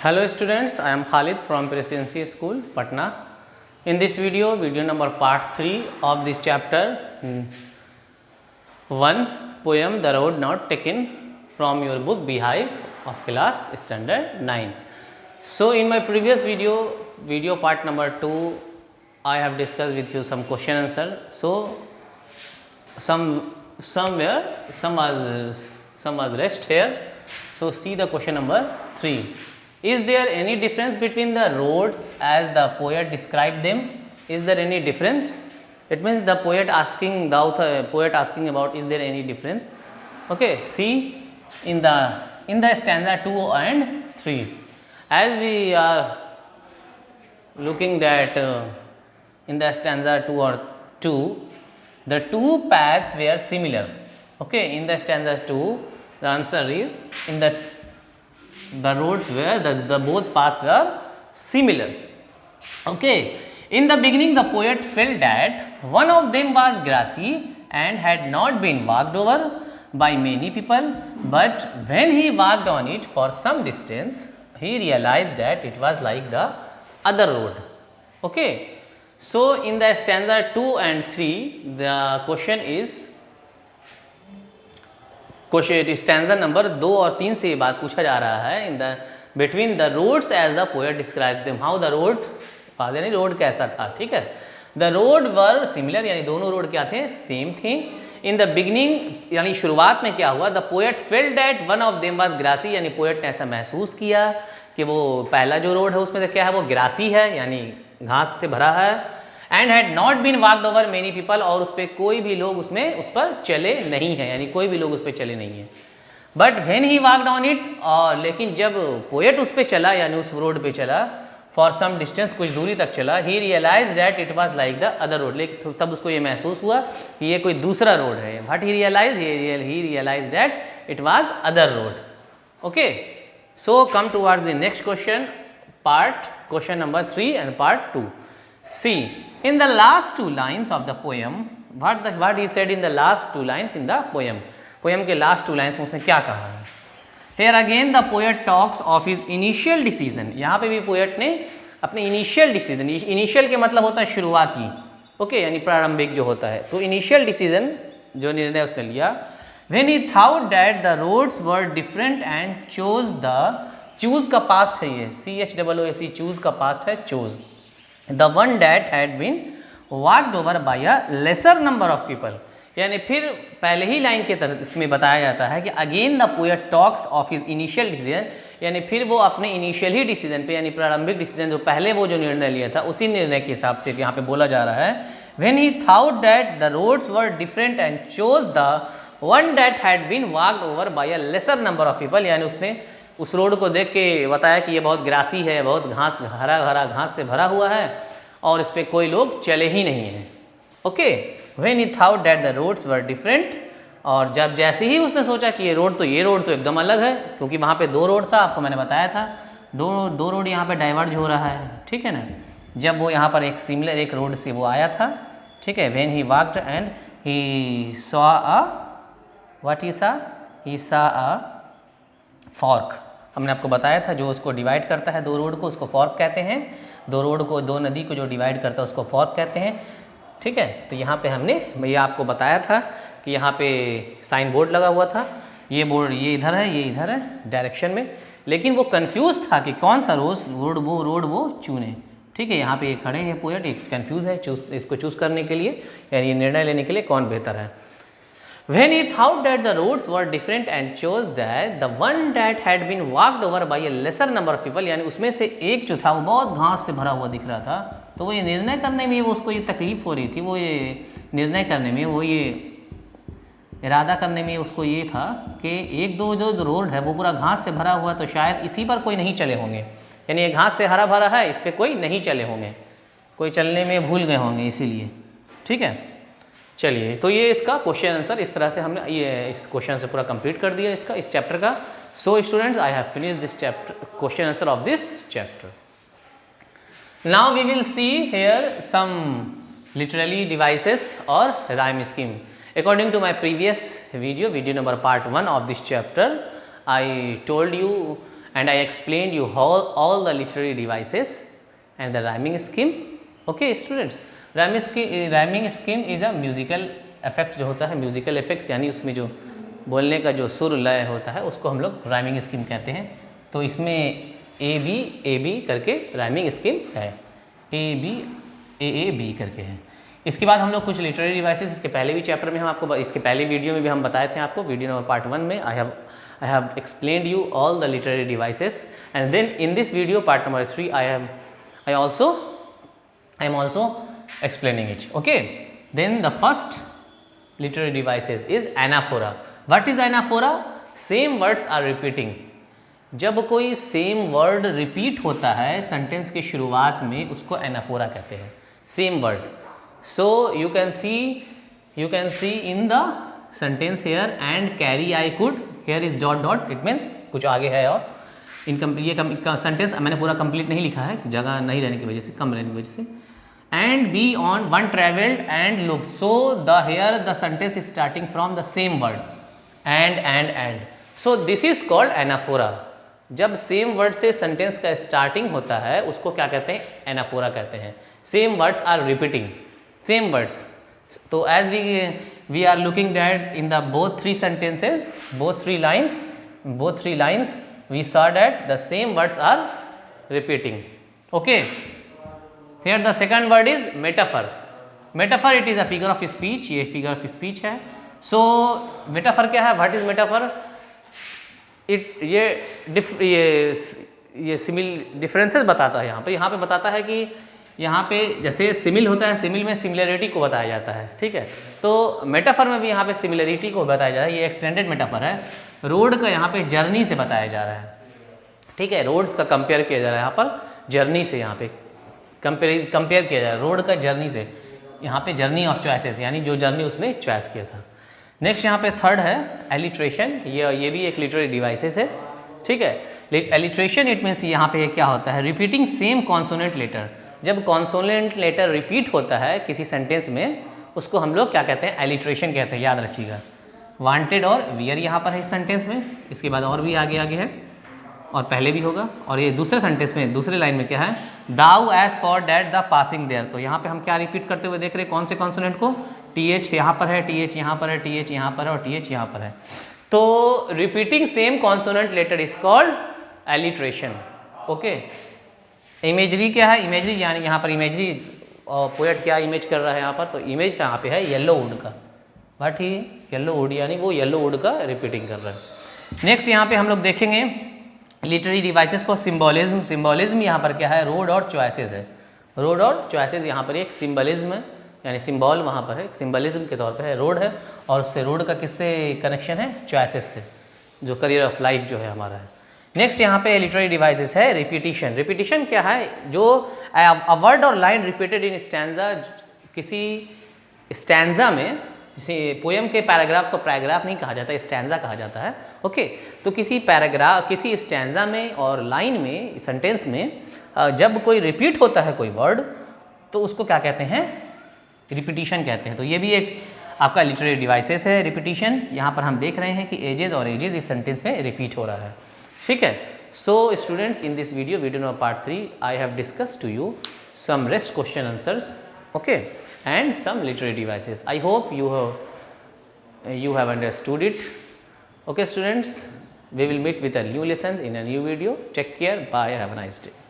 Hello students, I am Khalid from Presidency School, Patna. In this video number part 3 of this chapter 1 poem The Road Not Taken from your book Beehive of class standard 9. So in my previous video part number 2, I have discussed with you some question answer. So some was rest here. So see the question number 3. Is there any difference between the roads as the poet described them? Is there any difference? It means the poet asking about is there any difference? Okay, see in the stanza 2 and 3. As we are looking that in the stanza 2 or 2, the two paths were similar. Okay, in the stanza 2, the answer is in the roads were the both paths were similar. Okay, in the beginning the poet felt that one of them was grassy and had not been walked over by many people, but when he walked on it for some distance, he realized that it was like the other road. Okay, so in the stanza 2 and 3, the question is stanza number 2 और 3 से ये बात पूछा जा रहा है in the between the roads as the poet describes them, how the road was, यानी road कैसा था. ठीक है, द रोड वर सिमिलर, यानी दोनों रोड क्या थे, सेम थे. इन द बिगिनिंग यानी शुरुआत में क्या हुआ, the poet felt that one of them was grassy, यानी पोएट ने ऐसा महसूस किया कि वो पहला जो रोड है उसमें क्या है, वो ग्रासी है यानी घास से भरा है. And had not been walked over many people, और उस पर कोई भी लोग उस पर चले नहीं हैं, यानी कोई भी लोग उस पर चले नहीं हैं. But when he walked on it, और लेकिन जब पोएट उस पर चला यानी उस रोड पे चला, फॉर सम डिस्टेंस, कुछ दूरी तक चला, he realise that it was like the other road, लेकिन तब उसको ये महसूस हुआ कि ये कोई दूसरा रोड है. But he realise that it was other road. Okay, so come towards the next question, question number 3 and part 2. See, in the last two lines of the poem, what he said in the last two lines in the poem. Poem के last two lines में उसने क्या कहा है. Here again the poet talks of his initial decision. यहाँ पे भी poet ने अपने initial decision, initial के मतलब होता है शुरुआती, ओके, यानी प्रारंभिक जो होता है, तो initial decision जो निर्णय उसने लिया, when he thought that the roads were different and choose का past है, ये CHOOS, choose का past है chose, the one that had been walked over by a lesser number of people. यानी फिर पहले ही लाइन के तरह इसमें बताया जाता है कि again the poet talks of his initial decision, यानी फिर वो अपने इनिशियल ही डिसीजन पे, यानी प्रारंभिक डिसीजन जो पहले वो जो निर्णय लिया था उसी निर्णय के हिसाब से यहाँ पे बोला जा रहा है. When he thought that the roads were different and chose the one that had been walked over by a lesser number of people, यानी उसने उस रोड को देख के बताया कि ये बहुत ग्रासी है, बहुत घास, हरा भरा घास से भरा हुआ है और इस पर कोई लोग चले ही नहीं हैं. Okay, when he thought that the roads were different, और जब जैसे ही उसने सोचा कि ये रोड तो एकदम अलग है, क्योंकि वहाँ पे दो रोड था, आपको मैंने बताया था दो रोड यहाँ पे डाइवर्ज हो रहा है. ठीक है ना, जब वो यहाँ पर एक सिमिलर एक रोड से वो आया था. ठीक है, when he walked and he saw a fork, हमने आपको बताया था जो उसको डिवाइड करता है दो रोड को, उसको फॉर्क कहते हैं. दो नदी को जो डिवाइड करता है उसको फॉर्क कहते हैं. ठीक है, तो यहाँ पे हमने ये आपको बताया था कि यहाँ पे साइन बोर्ड लगा हुआ था, ये बोर्ड ये इधर है, ये इधर है डायरेक्शन में, लेकिन वो कंफ्यूज था कि कौन सा रोड वो चुने. ठीक है, यहाँ पे ये खड़े हैं पोएट, एक कंफ्यूज है इसको चूज करने के लिए, यानी निर्णय लेने के लिए कौन बेहतर है. When he thought that the roads were different and chose that the one that had been walked over by a lesser number of people, यानी उसमें से एक जो था वो बहुत घास से भरा हुआ दिख रहा था, तो वो ये निर्णय करने में वो उसको ये तकलीफ हो रही थी, वो ये निर्णय करने में, वो ये इरादा करने में उसको ये था कि एक दो जो रोड है वो पूरा घास से भरा हुआ, तो शायद इसी पर कोई नहीं चले होंगे, यानी ये घास से हरा भरा है, इस पर कोई नहीं चले होंगे, कोई चलने में भूल गए होंगे इसीलिए. ठीक है, चलिए, तो ये इसका क्वेश्चन आंसर, इस तरह से हमने ये इस क्वेश्चन से पूरा कंप्लीट कर दिया इस चैप्टर का. So students, I have finish this chapter, question answer of this chapter. Now we will see here some literary devices और rhyme scheme. According to my previous video number part 1 of this chapter, I told you and I explained you all the literary devices and the rhyming scheme. Okay students, rhyming scheme is a musical effect जो होता है, musical effects यानी उसमें जो बोलने का जो सुर लय होता है उसको हम लोग राइमिंग स्कीम कहते हैं। तो इसमें ए बी करके राइमिंग स्कीम है, ए बी करके है। इसके बाद हम लोग कुछ लिटरेरी डिवाइसेस, इसके पहले भी चैप्टर में हम आपको, इसके पहले वीडियो में भी हम बताए थे आपको, वीडियो नंबर पार्ट 1 में I have explained you all the literary devices, and then in this video part number 3 I am also explaining it. Okay, then the first literary devices is anaphora. What is anaphora? Same words are repeating. जब कोई same word repeat होता है sentence की शुरुआत में उसको anaphora कहते हैं, same word. So you can see in the sentence here and carry I could, here is dot dot, it means कुछ आगे है और ये सेंटेंस मैंने पूरा कंप्लीट नहीं लिखा है, जगह नहीं रहने की वजह से, कम रहने की वजह से। And be on one travelled and look, so the here the sentence is starting from the same word and, so this is called anaphora. जब सेम वर्ड से सेंटेंस का स्टार्टिंग होता है उसको क्या कहते हैं? एनाफोरा कहते हैं। Same words are repeating, same words. तो as we are looking that in the both three sentences, both three lines we saw that the same words are repeating. Okay, here the second word is metaphor. Metaphor, it is a figure of speech, ये figure of speech है। so metaphor क्या है? what is metaphor? ये simile differences बताता है। यहाँ पे बताता है कि यहाँ पे जैसे सिमिल होता है, सिमिल में सिमिलरिटी को बताया जाता है, ठीक है। तो मेटाफर में भी यहाँ पे सिमिलरिटी को बताया जा रहा है। ये एक्सटेंडेड मेटाफर है। रोड का यहाँ पे जर्नी से बताया जा रहा है, ठीक है। रोड्स का कंपेयर किया जा रहा है यहाँ पर जर्नी से, यहाँ पे कंपेयर किया जा रहा है रोड का जर्नी से। यहाँ पे जर्नी ऑफ चॉइसेस, यानी जो जर्नी उसने चॉइस किया था। नेक्स्ट यहाँ पे थर्ड है एलिट्रेशन। ये भी एक लिटरेरी डिवाइसेस है, ठीक है। एलिट्रेशन इट मीन्स यहाँ पे क्या होता है? Repeating same consonant letter. जब कॉन्सोनेंट लेटर रिपीट होता है किसी सेंटेंस में उसको हम लोग क्या कहते हैं? एलिट्रेशन कहते हैं, याद रखिएगा। वांटेड और वियर यहाँ पर है इस सेंटेंस में, इसके बाद और भी आगे है और पहले भी होगा। और ये दूसरे सेंटेंस में, दूसरे लाइन में क्या है? Though as for that the passing there. तो यहाँ पे हम क्या रिपीट करते हुए देख रहे हैं? कौन से कॉन्सोनेंट को? टीएच यहाँ पर है, टीएच यहाँ पर है, टीएच यहाँ पर है और टीएच यहाँ पर है। तो repeating same consonant letter is called alliteration. Okay, imagery क्या है? इमेजरी यानी यहाँ पर इमेजरी, पोएट क्या इमेज कर रहा है यहाँ पर? तो इमेज कहाँ पे है? येलो वुड का। बट ही येलो वुड, यानी वो येलो वुड का रिपीटिंग कर रहा है। नेक्स्ट यहाँ पे हम लोग देखेंगे लिटरेरी डिवाइसेस को सिंबॉलिज्म। सिंबॉलिज्म यहाँ पर क्या है? रोड और चॉइसेस है। रोड और चॉइसेस यहाँ पर एक सिंबलिज्म है, यानी सिंबल वहाँ पर है, सिंबलिज्म के तौर पे है। रोड है और उससे रोड का किससे कनेक्शन है? चॉइसेस से, जो करियर ऑफ लाइफ जो है हमारा है। नेक्स्ट यहाँ पे लिटरेरी डिवाइसेस है रिपीटिशन। रिपीटिशन क्या है? जो अ वर्ड और लाइन रिपीटेड इन स्टैंजा, किसी स्टैंजा में, किसी पोएम के पैराग्राफ को पैराग्राफ नहीं कहा जाता, स्टैंजा कहा जाता है। ओके, तो किसी पैराग्राफ, किसी स्टैंजा में और लाइन में, सेंटेंस में जब कोई रिपीट होता है कोई वर्ड तो उसको क्या कहते हैं? रिपीटिशन कहते हैं। तो ये भी एक आपका लिटरेरी डिवाइसेस है रिपीटिशन। यहाँ पर हम देख रहे हैं कि एजेस और एजेस इस सेंटेंस में रिपीट हो रहा है, ठीक है। So students, in this video number part 3 I have discuss to you some rest question answers, okay, and some literary devices. I hope you have understood it. Okay students, we will meet with a new lesson in a new video. Take care, bye, have a nice day.